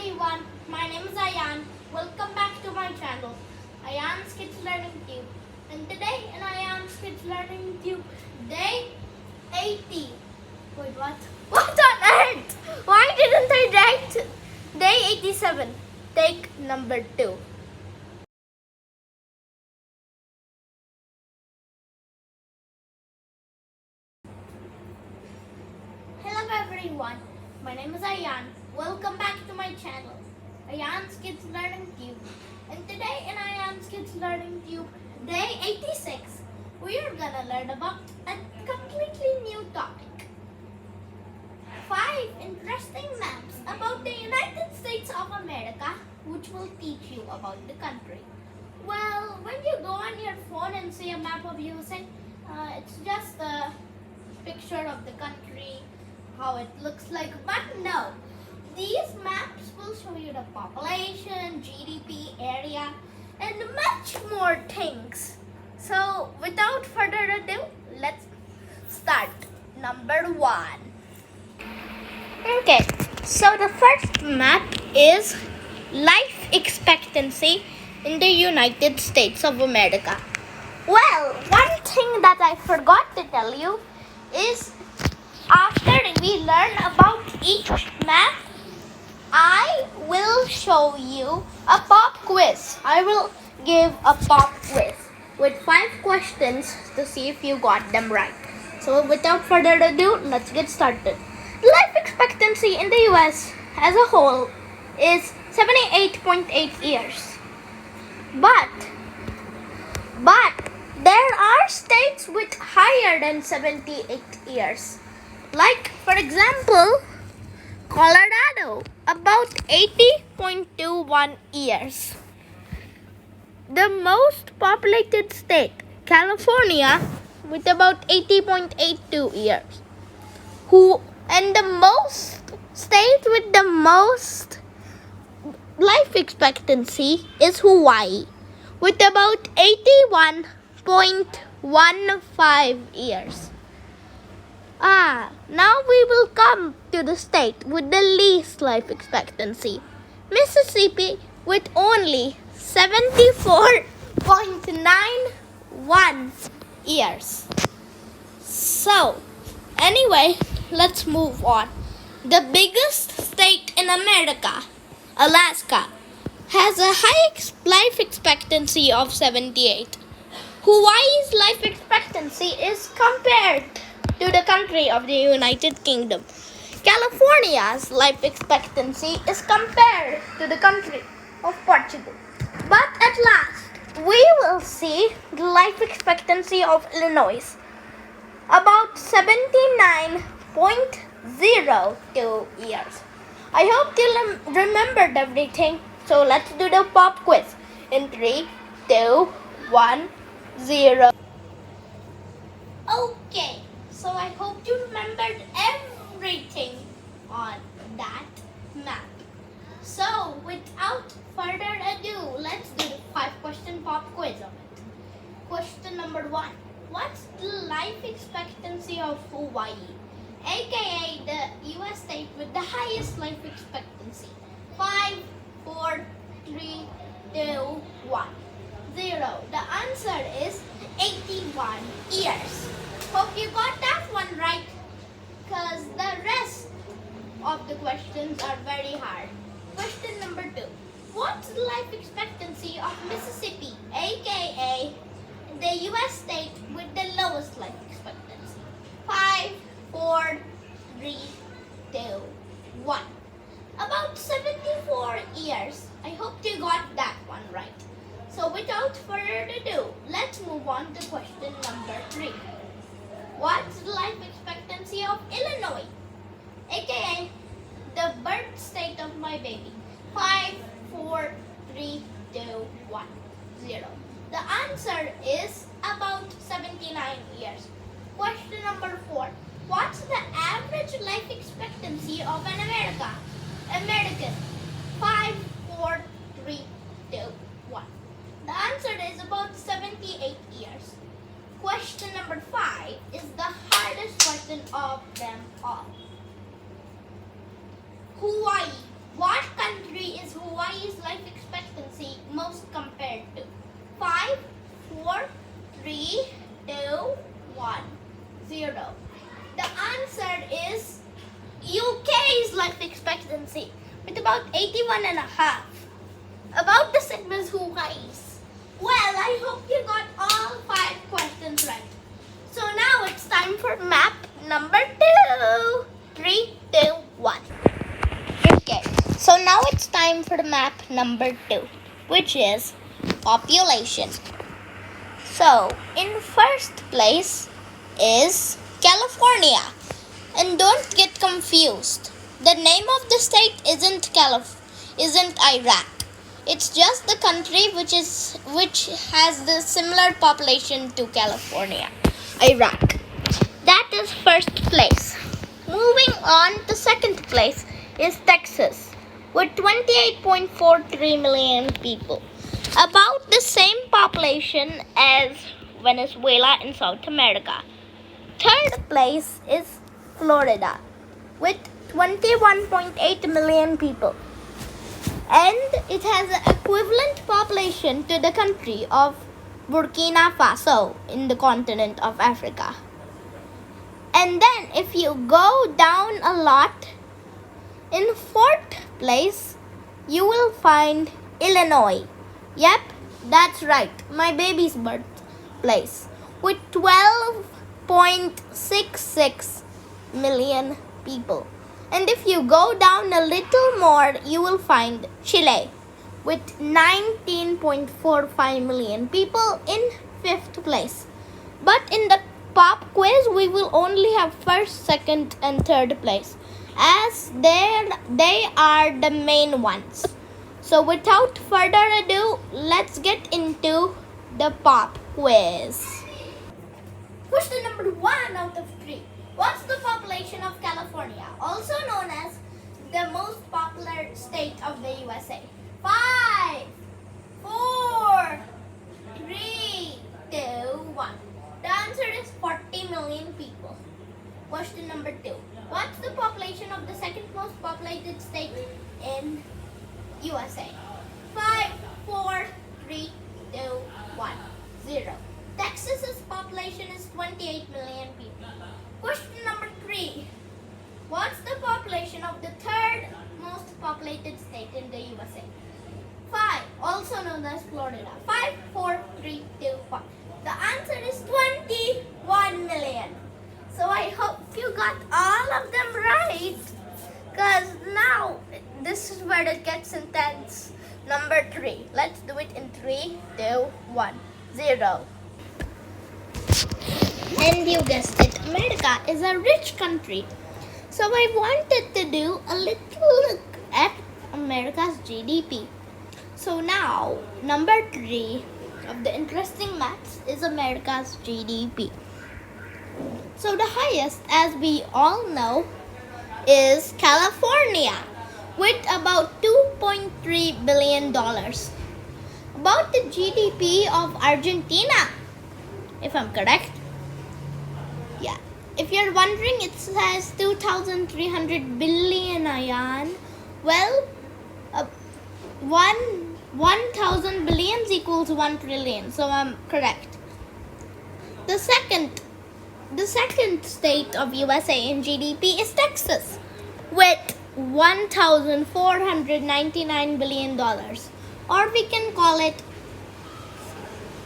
everyone, my name is Ayaan. Welcome back to my channel, Ayaan's Kids Learning Tube. And today in Ayaan's Kids Learning Tube, day 80. Wait, what? What on earth? Why didn't I write day 87? Take number 2. Hello everyone, my name is Ayaan. Welcome back to my channel, Ayaan's Kids Learning Tube. And today in Ayaan's Kids Learning Tube, day 86, we are gonna learn about a completely new topic. 5 interesting maps about the United States of America, which will teach you about the country. Well, when you go on your phone and see a map of USA, it's just a picture of the country, how it looks like, but no. These maps will show you the population, GDP, area, and much more things. So, without further ado, let's start. Number 1. Okay, so the first map is life expectancy in the United States of America. Well, one thing that I forgot to tell you is after we learn about each map, I will show you a pop quiz. I will give a pop quiz with 5 questions to see if you got them right. So without further ado, let's get started. Life expectancy in the US as a whole is 78.8 years. But there are states with higher than 78 years. Like, for example, Colorado, about 80.21 years. The most populated state, California, with about 80.82 years. And the most state with the most life expectancy is Hawaii, with about 81.15 years. Now we will come to the state with the least life expectancy, Mississippi, with only 74.91 years. So, anyway, let's move on. The biggest state in America, Alaska, has a high life expectancy of 78. Hawaii's life expectancy is compared to the country of the United Kingdom. California's life expectancy is compared to the country of Portugal. But at last, we will see the life expectancy of Illinois, about 79.02 years. I hope you remembered everything. So let's do the pop quiz in 3, 2, 1, 0. Okay. So I hope you remembered everything on that map. So without further ado, let's do the 5-question pop quiz of it. Question number 1. What's the life expectancy of Hawaii, aka the US state with the highest life expectancy? 5, 4, 3, 2, 1, 0. The answer is 81 years. Hope you got that one right, because the rest of the questions are very hard. Question number 2. What's the life expectancy of Mississippi, aka the US state with the lowest life expectancy? 5, 4, 3, 2, 1. About 74 years. I hope you got that one right. So without further ado, let's move on to question number 3. What's the life expectancy of Illinois, aka the birth state of my baby? 5, 4, 3, 2, 1, 0. The answer is about 79 years. Question number 4. What's the average life expectancy of an American? 5, 4, 3, 2, 1. The answer is about 78 years. Question number 5 is the hardest question of them all. Hawaii. What country UK's life expectancy with about 81 and a half. About the same as Hawaii's. Well, I hope you got all 5 questions right. So now it's time for map number 2. 3, 2, 1. Okay, so now it's time for the map number 2, which is population. So, in first place is California. And don't get confused. The name of the state isn't Iraq. It's just the country which has the similar population to California, Iraq. That is first place. Moving on, the second place is Texas with 28.43 million people. About the same population as Venezuela in South America. Third place is Florida with 21.8 million people. And it has an equivalent population to the country of Burkina Faso in the continent of Africa. And then if you go down a lot, in fourth place, you will find Illinois. Yep, that's right, my baby's birthplace, with 12.66 million people. And if you go down a little more, you will find Chile with 19.45 million people in fifth place. But in the pop quiz, we will only have first, second, and third place, as they are the main ones. So without further ado, let's get into the pop quiz. Question number 1 out of 3. What's the population of California, also known as the most popular state of the USA? 5, 4, 3, 2, 1. The answer is 40 million people. Question number 2. What's the population of the second most populated state in USA? 5, 4, 3, 2, 1, 0. Texas's population is 28 million people. Question number 3. What's the population of the third most populated state in the USA? 5, also known as Florida. 5, 4, 3, 2, 1. The answer is 21 million. So I hope you got all of them right, because now this is where it gets intense. Number 3. Let's do it in 3, 2, 1, 0. And you guessed it, America is a rich country. So I wanted to do a little look at America's GDP. So now, number 3 of the interesting maths is America's GDP. So the highest, as we all know, is California with about $2.3 billion. About the GDP of Argentina, if I'm correct. Yeah. If you're wondering, it says 2,300 billion, Ayaan. Well, 1,000 billions equals 1 trillion. So I'm correct. The second state of USA in GDP is Texas with $1,499 billion. Or we can call it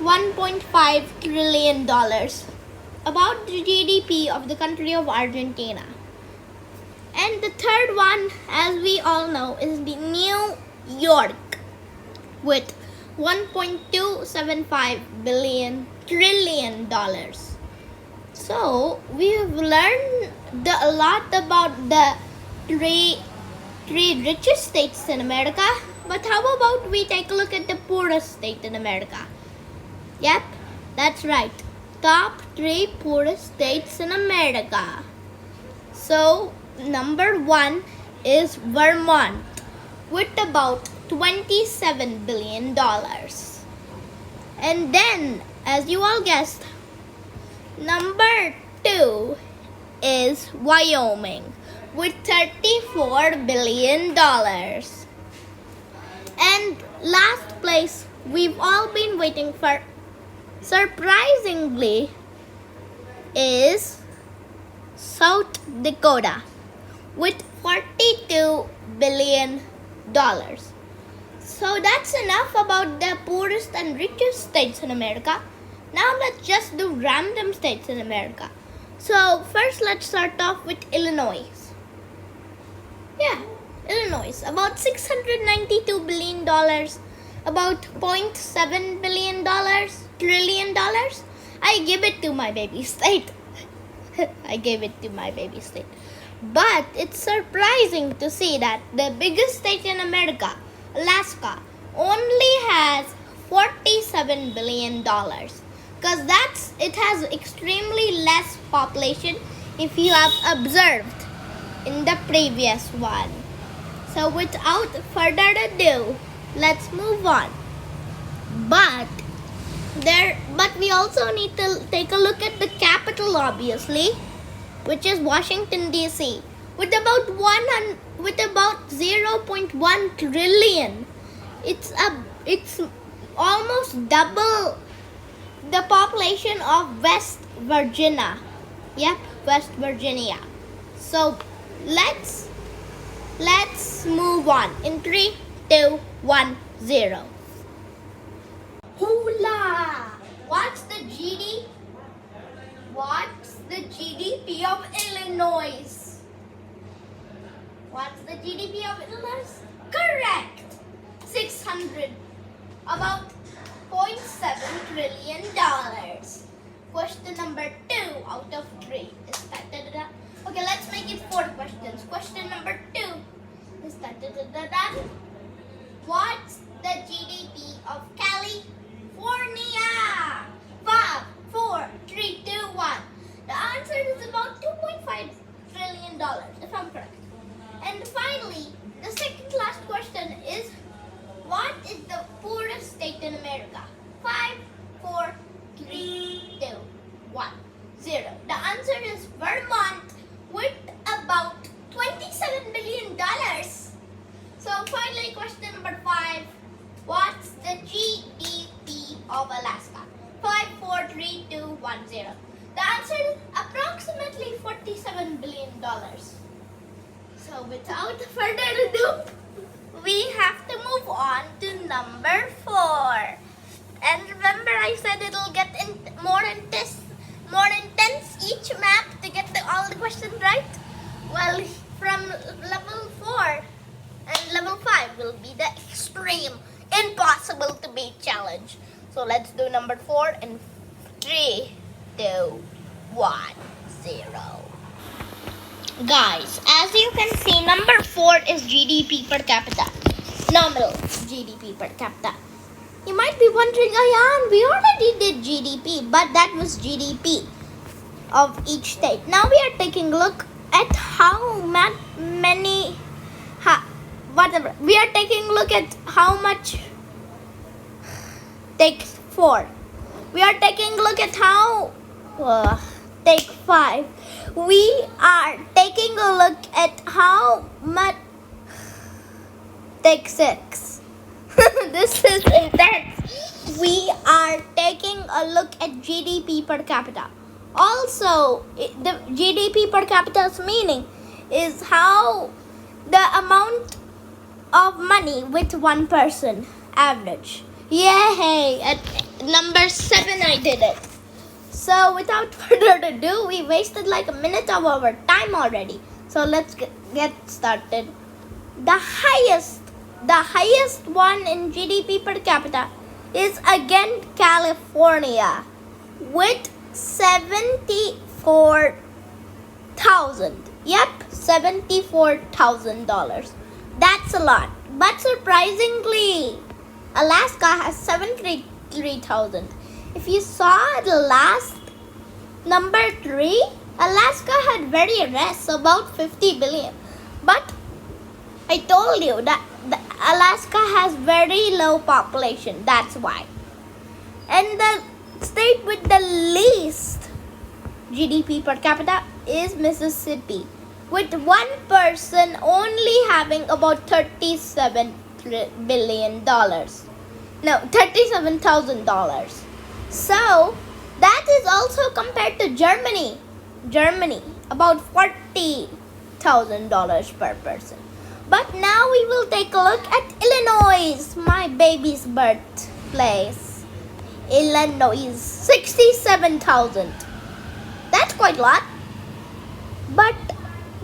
$1.5 trillion. About the GDP of the country of Argentina. And the third one, as we all know, is the New York with $1.275 trillion. So we have learned a lot about the three richest states in America. But how about we take a look at the poorest state in America? Yep, that's right. Top 3 poorest states in America. So, number 1 is Vermont with about $27 billion. And then, as you all guessed, number 2 is Wyoming with $34 billion. And last place, we've all been waiting for, surprisingly, is South Dakota with $42 billion. So that's enough about the poorest and richest states in America. Now let's just do random states in America. So first let's start off with Illinois. Yeah, Illinois, about $692 billion, about $0.7 trillion. I give it to my baby state. I gave it to my baby state. But it's surprising to see that the biggest state in America, Alaska, only has $47 billion. Because it has extremely less population if you have observed in the previous one. So without further ado, let's move on. But we also need to take a look at the capital, obviously, which is Washington D.C. with about 0.1 trillion. It's almost double the population of West Virginia. Yep, West Virginia. So let's move on in 3, 2, 1, 0. Hula! What's the GDP of Illinois? What's the GDP of Illinois? Correct! 600. About $0.7 trillion. Question number 2 out of 3 is that. Okay, let's make it 4 questions. Question number 2 is that. What's the GDP of California? 5, 4, 3, 2, 1. The answer is about $2.5 trillion, if I'm correct. And finally, the second last question is, what is the poorest state in America? 5, 4, 3, 2, 1, 0. The answer is Vermont with about $27 billion. So finally, question number 5. What's the GDP of Alaska? 5, 4, 3, 2, 1, 0. The answer is approximately $47 billion. So without further ado, we have to move on to number 4. And remember, I said it'll get more intense each map to get all the questions right. Well, from level 4 and level 5 will be the extreme, impossible to beat challenge. So let's do number 4 in 3, 2, 1, 0. Guys, as you can see, number 4 is GDP per capita. Nominal GDP per capita. You might be wondering, Ayaan, we already did GDP, but that was GDP of each state. Now we are taking a look at we are taking a look at how much take 4. We are taking a look at how take 5. We are taking a look at how much take 6. This is intense. We are taking a look at GDP per capita. Also, the GDP per capita's meaning is how the amount of money with one person average. Yay! At number 7 I did it. So without further ado, we wasted like a minute of our time already. So let's get started. The highest one in GDP per capita is again California with $74,000. Yep, $74,000. That's a lot. But surprisingly, Alaska has $73,000. If you saw the last number 3, Alaska had very less, about 50 billion. But I told you that Alaska has very low population. That's why. And the state with the least GDP per capita is Mississippi, with one person only having about $37 billion. No, $37,000. So that is also compared to Germany. Germany, about $40 $68,000 per person. But now we will take a look at Illinois, my baby's birthplace. Illinois, 67,000. That's quite a lot. But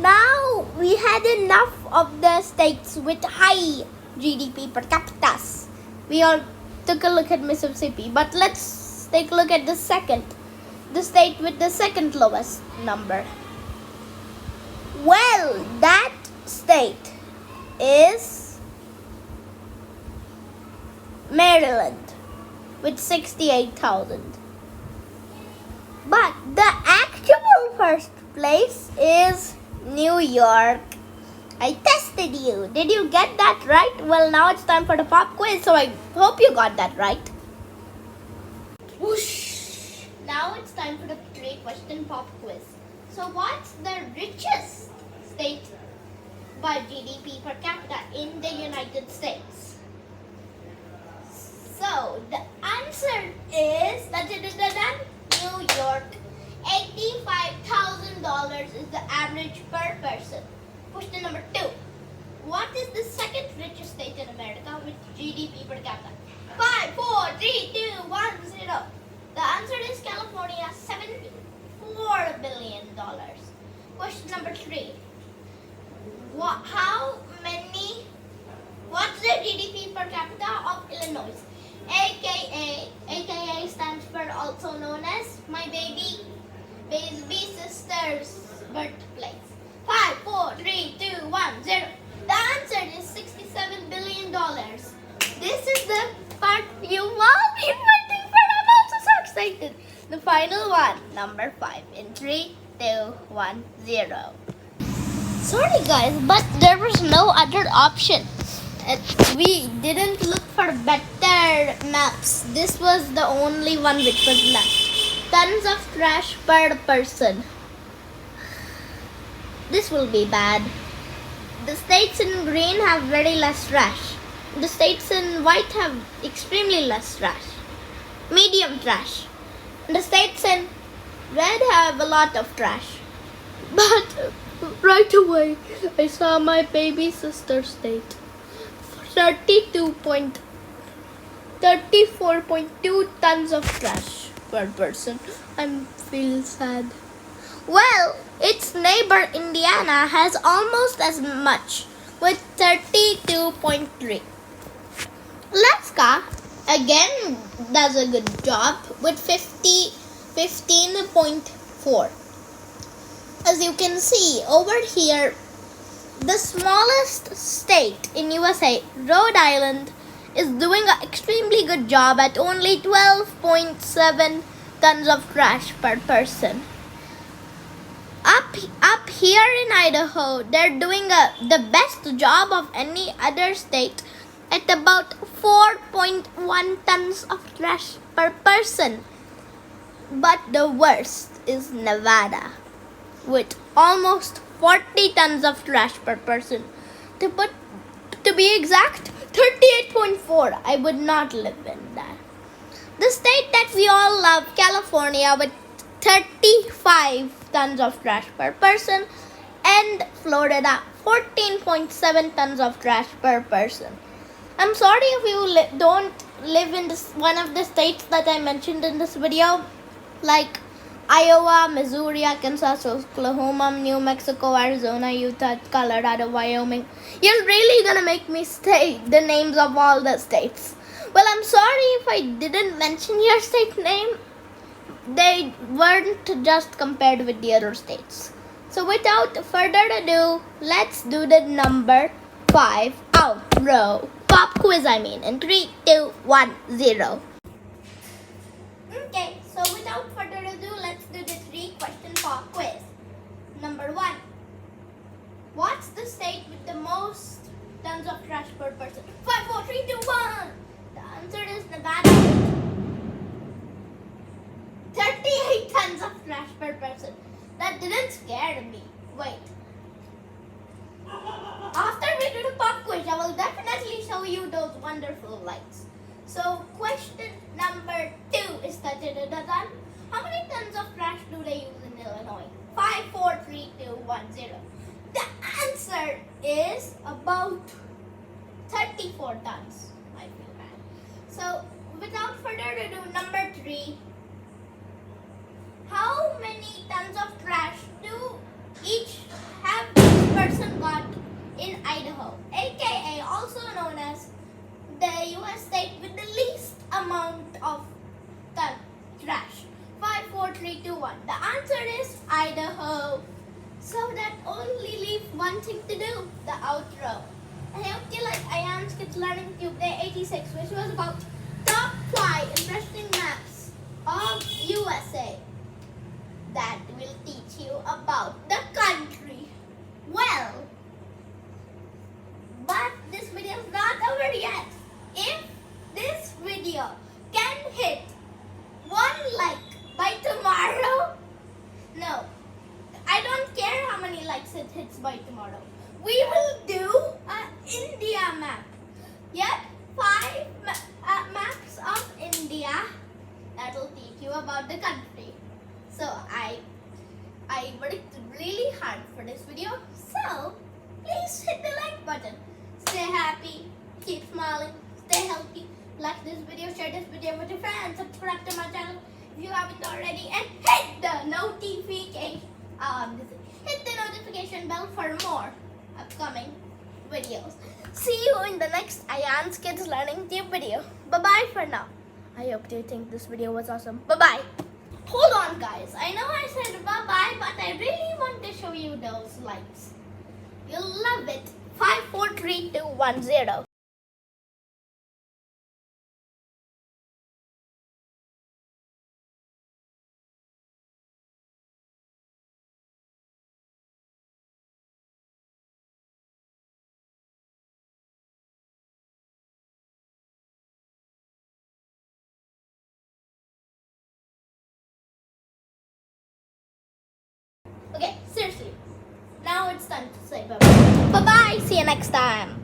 now we had enough of the states with high GDP per capita. We all took a look at Mississippi, but let's take a look at the state with the second lowest number. Well, that state is Maryland with 68,000. But the actual first place is New York. I tested you. Did you get that right? Well, now it's time for the pop quiz, so I hope you got that right. Whoosh! Now it's time for the 3-question pop quiz. So what's the richest state by GDP per capita in the United States? So the answer is New York. $85,000 is the average per person. Question number 2. What is the second richest state in America with GDP per capita? 5, 4, 3, 2, 1, 0. The answer is California, $74 billion. Question number 3. What's the GDP per capita of Illinois? AKA stands for also known as my baby sister's birthplace. 5, 4, 3, 2, 1, 0. The answer is $67 billion. This is the part you've all been waiting for. I'm also so excited. The final one, number 5. In 3, 2, 1, 0. Sorry guys, but there was no other option. We didn't look for better maps. This was the only one which was left. Tons of trash per person. This will be bad. The states in green have very less trash. The states in white have extremely less trash. Medium trash. The states in red have a lot of trash. But right away, I saw my baby sister state. 34.2 tons of trash per person. I feel sad. Well, its neighbor Indiana has almost as much with 32.3. Alaska again does a good job with 15.4. As you can see over here, the smallest state in USA, Rhode Island, is doing an extremely good job at only 12.7 tons of trash per person. Up here in Idaho, they're doing the best job of any other state at about 4.1 tons of trash per person. But the worst is Nevada with almost 40 tons of trash per person. To be exact, 38.4. I would not live in that. The state that we all love, California, with 35 tons of trash per person, and Florida, 14.7 tons of trash per person. I'm sorry if you don't live in one of the states that I mentioned in this video, like Iowa, Missouri, Arkansas, Oklahoma, New Mexico, Arizona, Utah, Colorado, Wyoming. You're really gonna make me say the names of all the states. Well, I'm sorry if I didn't mention your state name. They weren't just compared with the other states. So without further ado, let's do the number 5 outro. Pop quiz, in 3, 2, 1, 0. Okay, so without further ado, let's do the 3-question pop quiz. Number 1. What's the state with the most tons of trash per person? 5, 4, 3, 2, 1. The answer is Nevada. 38 tons of trash per person. That didn't scare me. Wait. After we do the pop quiz, I will definitely show you those wonderful lights. So question number 2 is how many tons of trash do they use in Illinois? 5, 4, 3, 2, 1, 0. the answer is about 34 tons. I feel bad. So, without further ado, number 3. How many tons of trash do each have each person got in Idaho, aka also known as the US state with the least amount of trash? 5, 4, 3, 2, 1. The answer is Idaho. So that only leaves one thing to do, the outro. I hope you like Ayaan's Kids Learning Tube Day 86, which was about top 5 interesting maps of USA that will teach you about the country. Well, but this video is not over yet. If this video can hit 1 like by tomorrow, no, I don't care how many likes it hits by tomorrow, we will do an India map. Yep, 5 maps of India that will teach you about the country. So I worked really hard for this video. So please hit the like button. Stay happy, keep smiling, stay healthy. Like this video, share this video with your friends, subscribe to my channel if you haven't already, and hit the notification. Hit the notification bell for more upcoming videos. See you in the next Ayaan's Kids Learning Tube video. Bye bye for now. I hope you think this video was awesome. Bye bye. Hold on, guys. I know I said bye bye, but I really want to show you those lights. You'll love it. 5, 4, 3, 2, 1, 0. Okay, seriously. Now it's time to say bye bye. Bye bye. See you next time.